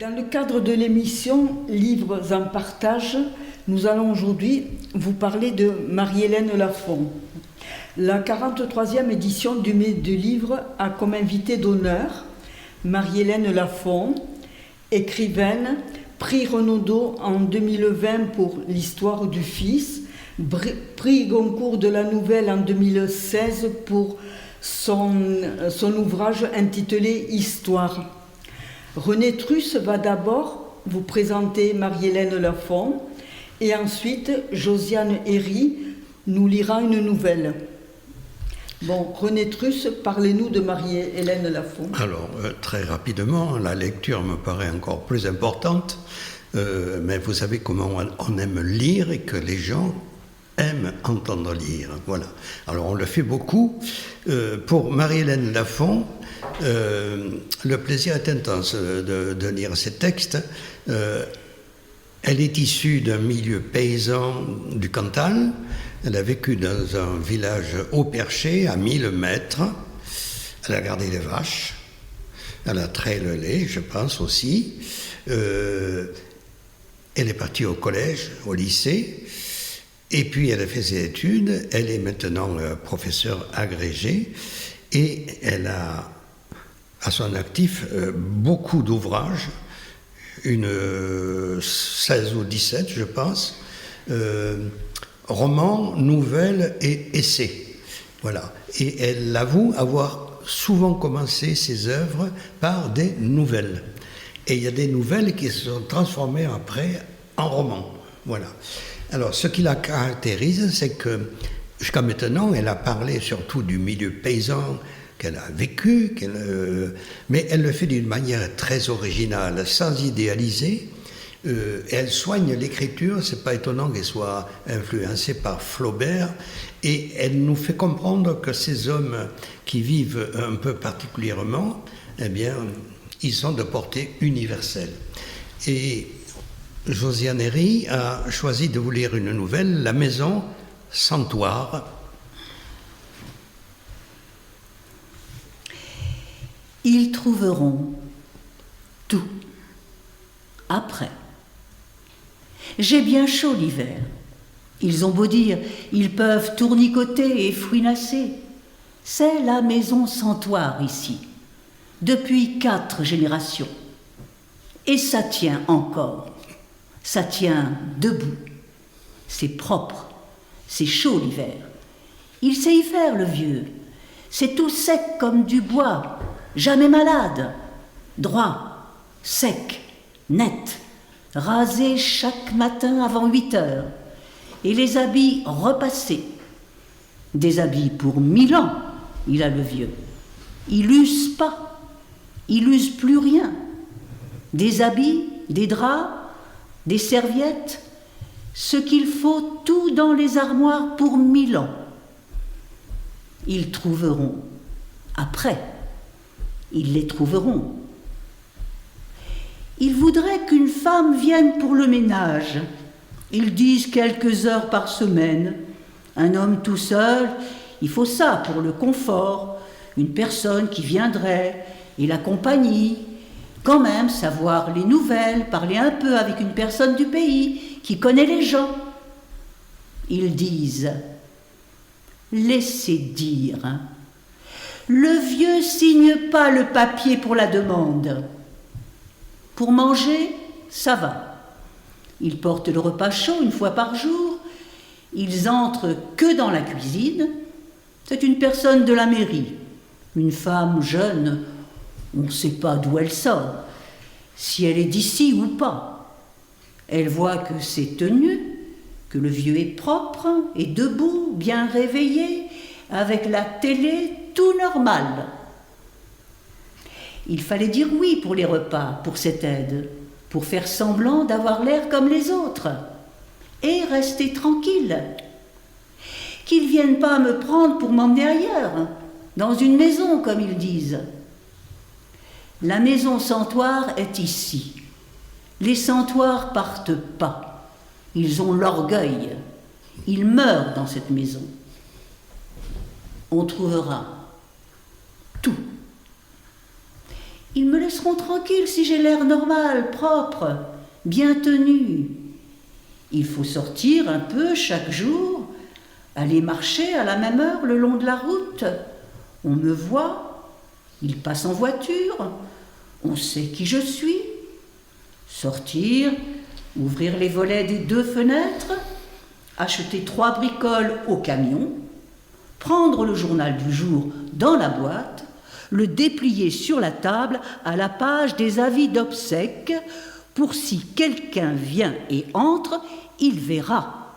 Dans le cadre de l'émission Livres en partage, nous allons aujourd'hui vous parler de Marie-Hélène Lafon. La 43e édition du Mai du Livre a comme invitée d'honneur Marie-Hélène Lafon, écrivaine, prix Renaudot en 2020 pour l'histoire du Fils, prix Goncourt de la Nouvelle en 2016 pour son ouvrage intitulé Histoire. René Truss va d'abord vous présenter Marie-Hélène Lafon et ensuite Josiane Herry nous lira une nouvelle. Bon, René Truss, parlez-nous de Marie-Hélène Lafon. Alors, très rapidement, la lecture me paraît encore plus importante, mais vous savez comment on aime lire et que les gens aiment entendre lire. Voilà. Alors, on le fait beaucoup. Pour Marie-Hélène Lafon, le plaisir est intense de lire ces textes. Elle est issue d'un milieu paysan du Cantal. Elle a vécu dans un village haut perché, à 1000 mètres. Elle a gardé les vaches. Elle a traité le lait, je pense aussi. Elle est partie au collège, au lycée. Et puis elle a fait ses études. Elle est maintenant professeure agrégée. Et elle a à son actif beaucoup d'ouvrages, 16 ou 17 je pense, romans, nouvelles et essais. Voilà. Et elle avoue avoir souvent commencé ses œuvres par des nouvelles. Et il y a des nouvelles qui se sont transformées après en romans. Voilà. Alors ce qui la caractérise, c'est que jusqu'à maintenant, elle a parlé surtout du milieu paysan qu'elle a vécu, mais elle le fait d'une manière très originale, sans idéaliser. Elle soigne l'écriture, c'est pas étonnant qu'elle soit influencée par Flaubert, et elle nous fait comprendre que ces hommes qui vivent un peu particulièrement, eh bien, ils sont de portée universelle. Et Josiane Herry a choisi de vous lire une nouvelle, La Maison Santoire. Ils trouveront tout après. J'ai bien chaud l'hiver. Ils ont beau dire, ils peuvent tournicoter et fouinasser. C'est la maison Santoire ici, depuis 4 générations. Et ça tient encore. Ça tient debout. C'est propre. C'est chaud l'hiver. Il sait y faire, le vieux. C'est tout sec comme du bois. Jamais malade, droit, sec, net, rasé chaque matin avant 8 heures, et les habits repassés. Des habits pour 1000 ans, il a le vieux. Il use pas, il use plus rien. Des habits, des draps, des serviettes, ce qu'il faut tout dans les armoires pour 1000 ans. Ils trouveront après. Ils les trouveront. Ils voudraient qu'une femme vienne pour le ménage. Ils disent quelques heures par semaine. Un homme tout seul, il faut ça pour le confort. Une personne qui viendrait et la compagnie. Quand même savoir les nouvelles, parler un peu avec une personne du pays qui connaît les gens. Ils disent, laissez dire. Le vieux signe pas le papier pour la demande. Pour manger, ça va. Ils portent le repas chaud 1 fois par jour. Ils entrent que dans la cuisine. C'est une personne de la mairie, une femme jeune. On ne sait pas d'où elle sort, si elle est d'ici ou pas. Elle voit que c'est tenu, que le vieux est propre et debout, bien réveillé, avec la télé tout normal. Il fallait dire oui pour les repas, pour cette aide, pour faire semblant d'avoir l'air comme les autres, et rester tranquille. Qu'ils viennent pas me prendre pour m'emmener ailleurs, dans une maison, comme ils disent. La maison Santoire est ici. Les Santoirs partent pas. Ils ont l'orgueil. Ils meurent dans cette maison. On trouvera tout. Ils me laisseront tranquille si j'ai l'air normal, propre, bien tenu. Il faut sortir un peu chaque jour, aller marcher à la même heure le long de la route. On me voit, ils passent en voiture, on sait qui je suis. Sortir, ouvrir les volets des 2 fenêtres, acheter 3 bricoles au camion, prendre le journal du jour dans la boîte, le déplier sur la table à la page des avis d'obsèques pour si quelqu'un vient et entre, il verra.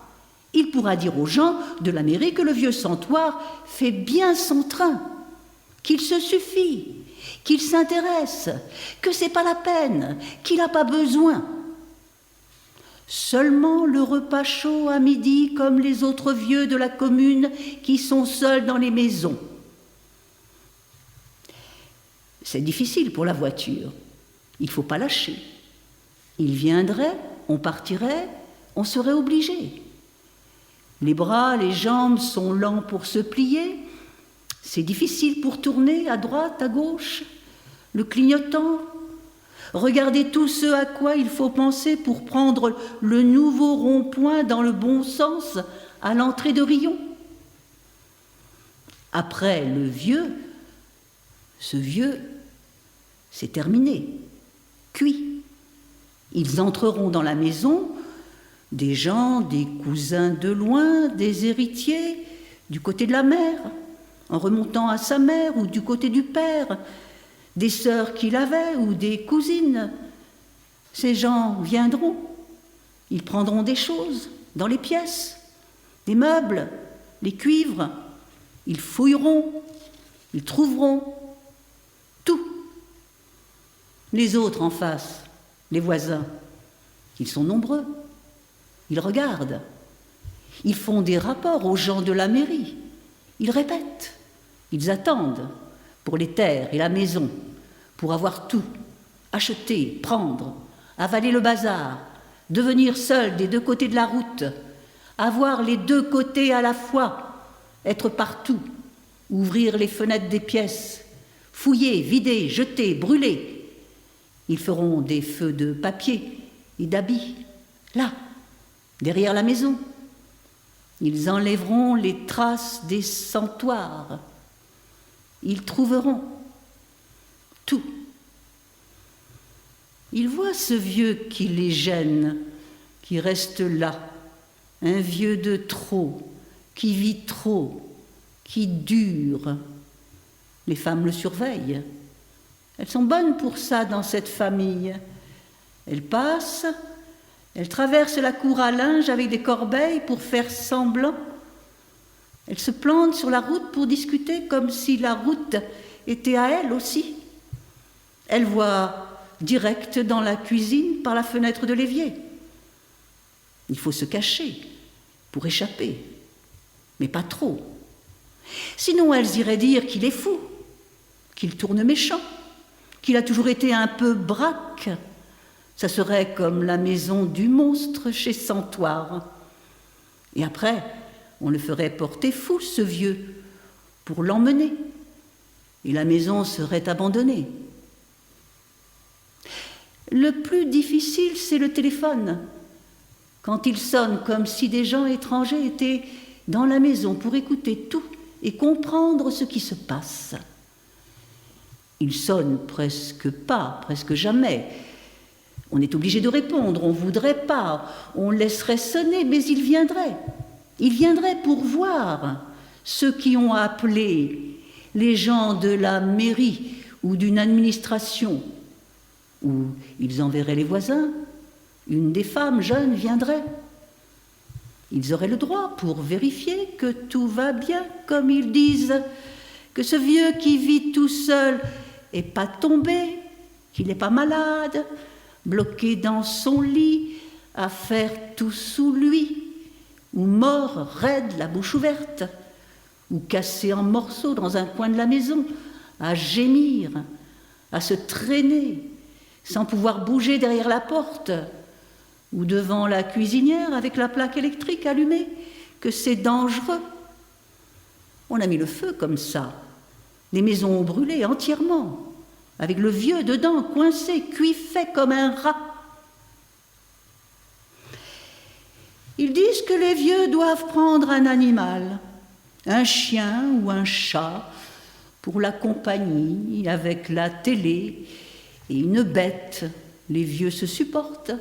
Il pourra dire aux gens de la mairie que le vieux santoire fait bien son train, qu'il se suffit, qu'il s'intéresse, que c'est pas la peine, qu'il n'a pas besoin. Seulement le repas chaud à midi comme les autres vieux de la commune qui sont seuls dans les maisons. C'est difficile pour la voiture. Il ne faut pas lâcher. Il viendrait, on partirait, on serait obligé. Les bras, les jambes sont lents pour se plier. C'est difficile pour tourner à droite, à gauche. Le clignotant. Regardez tout ce à quoi il faut penser pour prendre le nouveau rond-point dans le bon sens à l'entrée de Riom. Après le vieux, ce vieux, c'est terminé, cuit. Ils entreront dans la maison, des gens, des cousins de loin, des héritiers, du côté de la mère, en remontant à sa mère ou du côté du père, des sœurs qu'il avait ou des cousines. Ces gens viendront, ils prendront des choses dans les pièces, des meubles, les cuivres, ils fouilleront, ils trouveront tout. Les autres en face, les voisins, ils sont nombreux, ils regardent, ils font des rapports aux gens de la mairie, ils répètent, ils attendent pour les terres et la maison, pour avoir tout, acheter, prendre, avaler le bazar, devenir seul des 2 côtés de la route, avoir les 2 côtés à la fois, être partout, ouvrir les fenêtres des pièces, fouiller, vider, jeter, brûler. Ils feront des feux de papier et d'habits, là, derrière la maison. Ils enlèveront les traces des santoirs. Ils trouveront tout. Ils voient ce vieux qui les gêne, qui reste là, un vieux de trop, qui vit trop, qui dure. Les femmes le surveillent. Elles sont bonnes pour ça dans cette famille. Elles passent, elles traversent la cour à linge avec des corbeilles pour faire semblant. Elles se plantent sur la route pour discuter comme si la route était à elles aussi. Elles voient direct dans la cuisine par la fenêtre de l'évier. Il faut se cacher pour échapper, mais pas trop. Sinon elles iraient dire qu'il est fou, qu'il tourne méchant, qu'il a toujours été un peu braque. Ça serait comme la maison du monstre chez Santoire. Et après, on le ferait porter fou, ce vieux, pour l'emmener. Et la maison serait abandonnée. Le plus difficile, c'est le téléphone. Quand il sonne comme si des gens étrangers étaient dans la maison pour écouter tout et comprendre ce qui se passe. Il sonne presque pas, presque jamais. On est obligé de répondre, on ne voudrait pas, on laisserait sonner, mais il viendrait. Il viendrait pour voir ceux qui ont appelé, les gens de la mairie ou d'une administration, ou ils enverraient les voisins, une des femmes jeunes viendrait. Ils auraient le droit pour vérifier que tout va bien, comme ils disent, que ce vieux qui vit tout seul n'est pas tombé, qu'il n'est pas malade, bloqué dans son lit, à faire tout sous lui, ou mort raide, la bouche ouverte, ou cassé en morceaux dans un coin de la maison, à gémir, à se traîner, sans pouvoir bouger derrière la porte, ou devant la cuisinière avec la plaque électrique allumée, que c'est dangereux. On a mis le feu comme ça. Les maisons ont brûlé entièrement. avec le vieux dedans, coincé, cuiffé comme un rat. Ils disent que les vieux doivent prendre un animal, un chien ou un chat, pour la compagnie, avec la télé et une bête. Les vieux se supportent.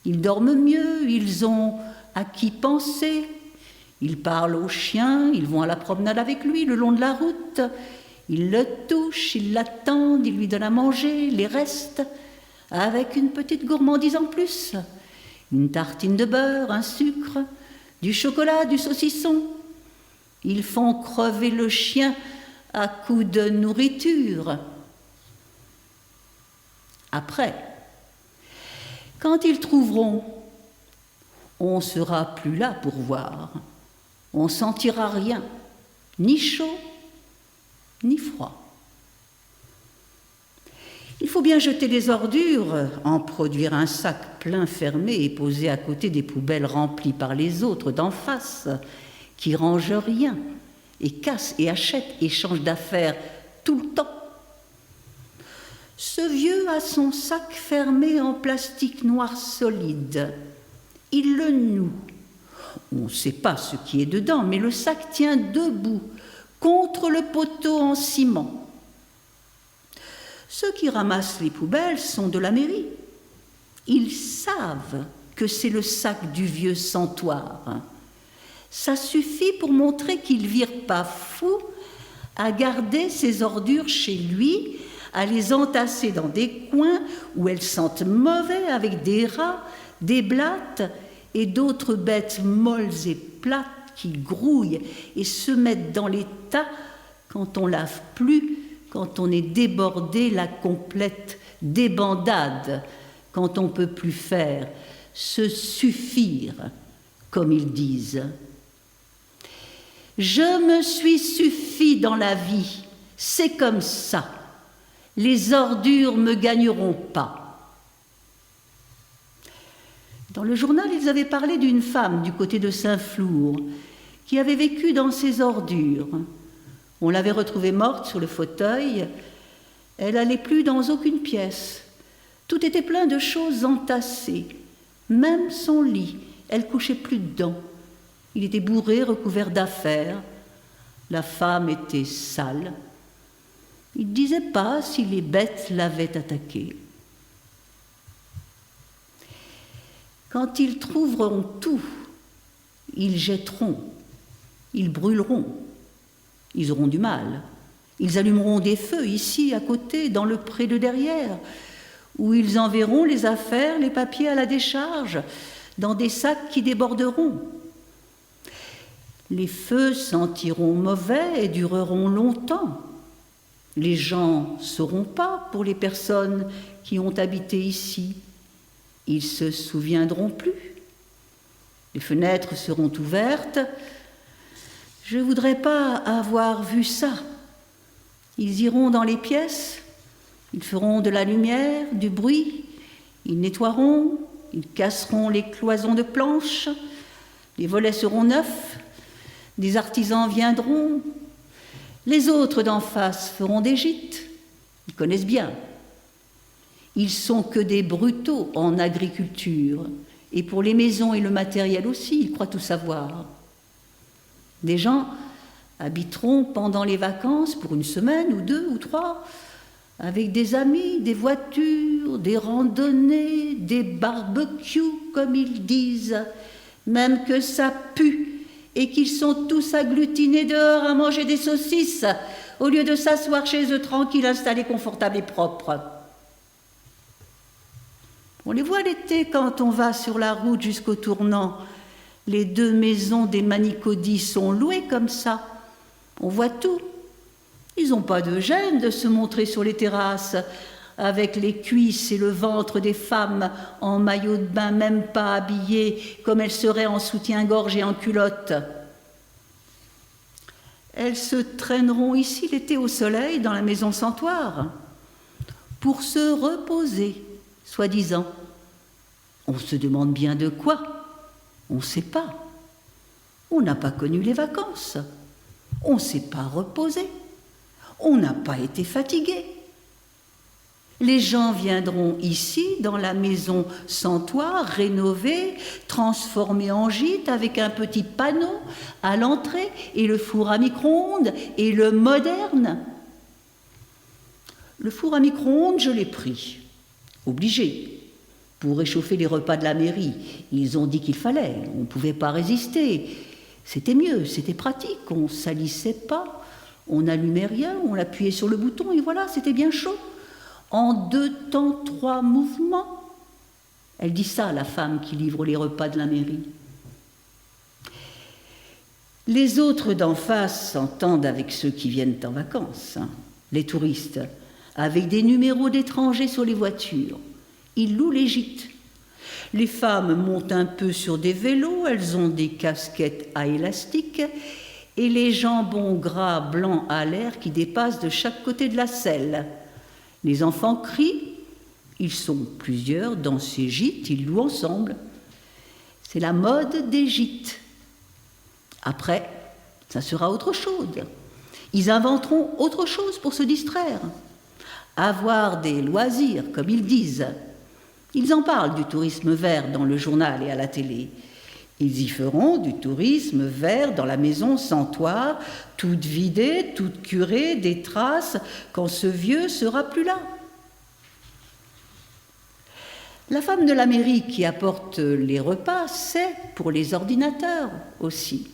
Ils dorment mieux, ils ont à qui penser. Ils parlent au chien, ils vont à la promenade avec lui le long de la route. Ils le touchent, ils l'attendent, ils lui donnent à manger, les restes, avec une petite gourmandise en plus. Une tartine de beurre, un sucre, du chocolat, du saucisson. Ils font crever le chien à coups de nourriture. Après, quand ils trouveront, on sera plus là pour voir. On sentira rien, ni chaud, ni froid. Il faut bien jeter les ordures, en produire un sac plein fermé et poser à côté des poubelles remplies par les autres d'en face, qui rangent rien, et cassent et achètent et changent d'affaires tout le temps. Ce vieux a son sac fermé en plastique noir solide. Il le noue. On ne sait pas ce qui est dedans, mais le sac tient debout, contre le poteau en ciment. Ceux qui ramassent les poubelles sont de la mairie. Ils savent que c'est le sac du vieux santoire. Ça suffit pour montrer qu'il vire pas fou à garder ses ordures chez lui, à les entasser dans des coins où elles sentent mauvais avec des rats, des blattes et d'autres bêtes molles et plates qui grouillent et se mettent dans les tas quand on lave plus, quand on est débordé, la complète débandade, quand on peut plus faire, se suffire, comme ils disent. Je me suis suffi dans la vie, c'est comme ça. Les ordures me gagneront pas. Dans le journal, ils avaient parlé d'une femme du côté de Saint-Flour qui avait vécu dans ses ordures. On l'avait retrouvée morte sur le fauteuil. Elle n'allait plus dans aucune pièce. Tout était plein de choses entassées. Même son lit, elle couchait plus dedans. Il était bourré, recouvert d'affaires. La femme était sale. Il ne disait pas si les bêtes l'avaient attaqué. Quand ils trouveront tout, ils jetteront, ils brûleront, ils auront du mal. Ils allumeront des feux ici, à côté, dans le pré de derrière, où ils enverront les affaires, les papiers à la décharge, dans des sacs qui déborderont. Les feux sentiront mauvais et dureront longtemps. Les gens ne sauront pas pour les personnes qui ont habité ici. Ils se souviendront plus. Les fenêtres seront ouvertes. Je ne voudrais pas avoir vu ça. Ils iront dans les pièces, ils feront de la lumière, du bruit, ils nettoieront, ils casseront les cloisons de planches, les volets seront neufs, des artisans viendront, les autres d'en face feront des gîtes, ils connaissent bien. Ils sont que des brutaux en agriculture, et pour les maisons et le matériel aussi, ils croient tout savoir. Des gens habiteront pendant les vacances pour une semaine ou 2 ou 3, avec des amis, des voitures, des randonnées, des barbecues, comme ils disent, même que ça pue, et qu'ils sont tous agglutinés dehors à manger des saucisses, au lieu de s'asseoir chez eux tranquilles, installés, confortables et propres. On les voit l'été quand on va sur la route jusqu'au tournant. Les 2 maisons des Manicodis sont louées comme ça. On voit tout. Ils n'ont pas de gêne de se montrer sur les terrasses avec les cuisses et le ventre des femmes en maillot de bain, même pas habillées comme elles seraient en soutien-gorge et en culotte. Elles se traîneront ici l'été au soleil dans la maison Santoire pour se reposer, soi-disant. On se demande bien de quoi. On ne sait pas. On n'a pas connu les vacances. On ne s'est pas reposé. On n'a pas été fatigué. Les gens viendront ici, dans la maison sans toit, rénovée, transformée en gîte, avec un petit panneau à l'entrée, et le four à micro-ondes, et le moderne. Le four à micro-ondes, je l'ai pris, obligé, pour réchauffer les repas de la mairie. Ils ont dit qu'il fallait, on ne pouvait pas résister. C'était mieux, c'était pratique, on ne salissait pas, on n'allumait rien, on appuyait sur le bouton, et voilà, c'était bien chaud. En 2 temps, 3 mouvements. Elle dit ça, la femme qui livre les repas de la mairie. Les autres d'en face s'entendent avec ceux qui viennent en vacances, les touristes, avec des numéros d'étrangers sur les voitures. Ils louent les gîtes. Les femmes montent un peu sur des vélos, elles ont des casquettes à élastique et les jambons gras blancs à l'air qui dépassent de chaque côté de la selle. Les enfants crient, ils sont plusieurs dans ces gîtes, ils louent ensemble. C'est la mode des gîtes. Après, ça sera autre chose. Ils inventeront autre chose pour se distraire. Avoir des loisirs, comme ils disent. Ils en parlent du tourisme vert dans le journal et à la télé. Ils y feront du tourisme vert dans la maison sans toit, toute vidée, toute curée, des traces, quand ce vieux sera plus là. La femme de la mairie qui apporte les repas, c'est pour les ordinateurs aussi.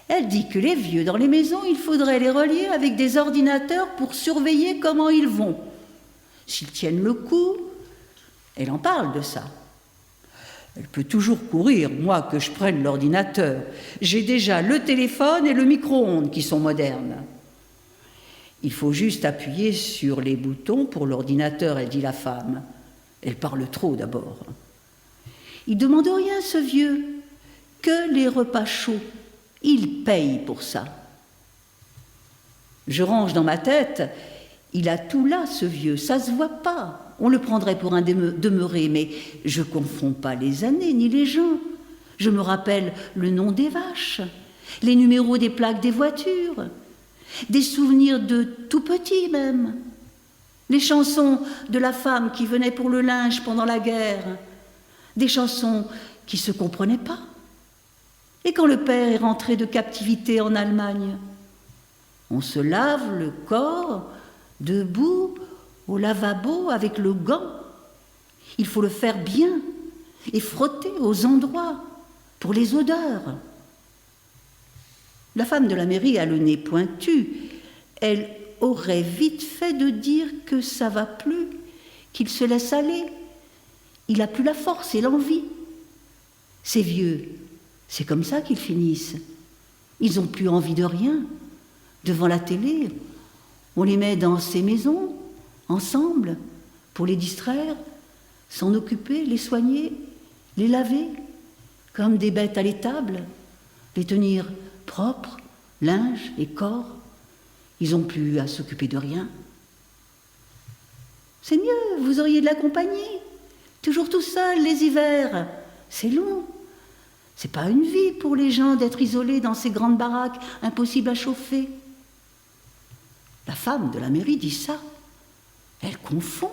Elle dit que les vieux dans les maisons, il faudrait les relier avec des ordinateurs pour surveiller comment ils vont. S'ils tiennent le coup, elle en parle de ça. Elle peut toujours courir, moi, que je prenne l'ordinateur. J'ai déjà le téléphone et le micro-ondes qui sont modernes. Il faut juste appuyer sur les boutons pour l'ordinateur, elle dit la femme. Elle parle trop d'abord. Il ne demande rien, ce vieux, que les repas chauds. Il paye pour ça. Je range dans ma tête, il a tout là, ce vieux, ça se voit pas. On le prendrait pour un demeuré, mais je ne confonds pas les années ni les gens. Je me rappelle le nom des vaches, les numéros des plaques des voitures, des souvenirs de tout petit même, les chansons de la femme qui venait pour le linge pendant la guerre, des chansons qui ne se comprenaient pas. Et quand le père est rentré de captivité en Allemagne, on se lave le corps debout au lavabo avec le gant. Il faut le faire bien et frotter aux endroits pour les odeurs. La femme de la mairie a le nez pointu. Elle aurait vite fait de dire que ça va plus, qu'il se laisse aller. Il n'a plus la force et l'envie. Ces vieux, c'est comme ça qu'ils finissent. Ils n'ont plus envie de rien. Devant la télé, on les met dans ces maisons, ensemble, pour les distraire, s'en occuper, les soigner, les laver, comme des bêtes à l'étable, les tenir propres, linge et corps. Ils n'ont plus à s'occuper de rien. C'est mieux, vous auriez de la compagnie. Toujours tout seul les hivers. C'est long. C'est pas une vie pour les gens d'être isolés dans ces grandes baraques impossibles à chauffer. La femme de la mairie dit ça. Elle confond.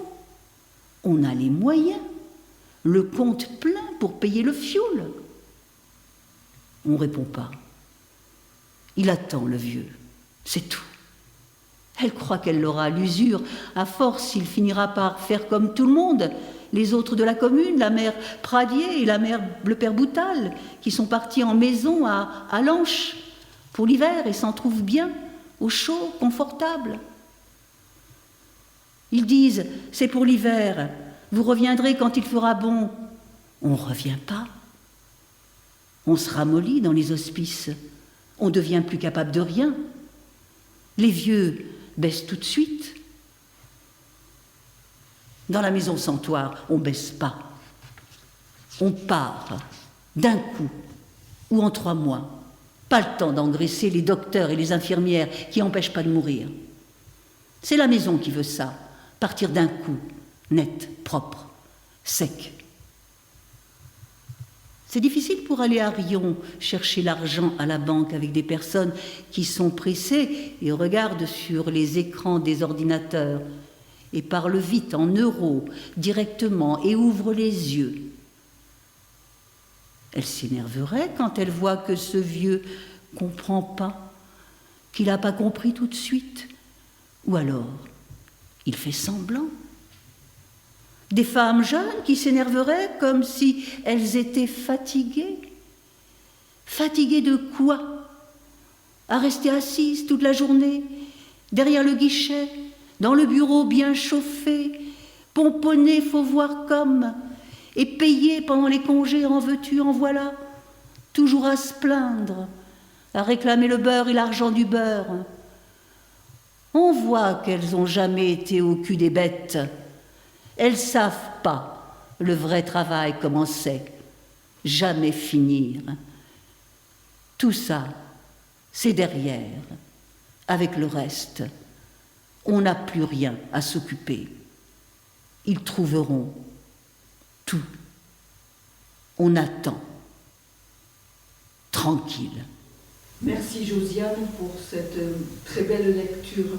On a les moyens. Le compte plein pour payer le fioul. On ne répond pas. Il attend, le vieux. C'est tout. Elle croit qu'elle l'aura à l'usure. À force, il finira par faire comme tout le monde. Les autres de la commune, la mère Pradier et le père Boutal, qui sont partis en maison à Lanche pour l'hiver et s'en trouvent bien, au chaud, confortable. Ils disent, c'est pour l'hiver, vous reviendrez quand il fera bon. On ne revient pas. On se ramollit dans les hospices. On ne devient plus capable de rien. Les vieux baissent tout de suite. Dans la maison Santoire, on ne baisse pas. On part d'un coup ou en 3 mois. Pas le temps d'engraisser les docteurs et les infirmières qui n'empêchent pas de mourir. C'est la maison qui veut ça, partir d'un coup, net, propre, sec. C'est difficile pour aller à Riom chercher l'argent à la banque avec des personnes qui sont pressées et regardent sur les écrans des ordinateurs. et parle vite en euros, directement, et ouvre les yeux. Elle s'énerverait quand elle voit que ce vieux comprend pas, qu'il n'a pas compris tout de suite, ou alors il fait semblant. Des femmes jeunes qui s'énerveraient comme si elles étaient fatiguées. Fatiguées de quoi? À rester assises toute la journée, derrière le guichet, dans le bureau bien chauffé, pomponné, faut voir comme, et payé pendant les congés, en veux-tu, en voilà, toujours à se plaindre, à réclamer le beurre et l'argent du beurre. On voit qu'elles n'ont jamais été au cul des bêtes. Elles savent pas le vrai travail comment c'est, jamais finir. Tout ça, c'est derrière, avec le reste. On n'a plus rien à s'occuper. Ils trouveront tout. On attend. Tranquille. Merci Josiane pour cette très belle lecture.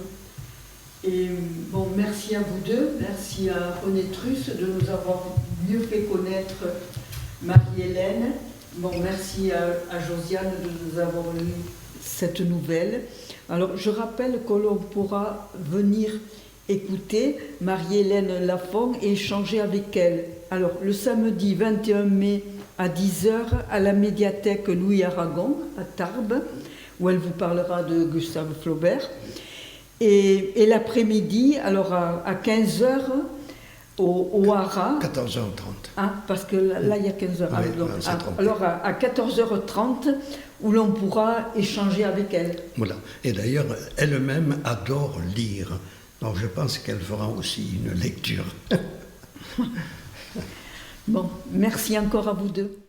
Et bon, merci à vous deux, merci à René Truss de nous avoir mieux fait connaître Marie-Hélène. Bon, merci à Josiane de nous avoir lu cette nouvelle. Alors, je rappelle que l'on pourra venir écouter Marie-Hélène Lafon et échanger avec elle. Alors, le samedi 21 mai à 10h à la médiathèque Louis Aragon à Tarbes, où elle vous parlera de Gustave Flaubert. Et l'après-midi, alors à 15h, au Hara. 14h30. Ah, parce que là, il y a 15h. Oui, alors à 14h30, où l'on pourra échanger avec elle. Voilà. Et d'ailleurs, elle-même adore lire. Donc je pense qu'elle fera aussi une lecture. Bon, merci encore à vous deux.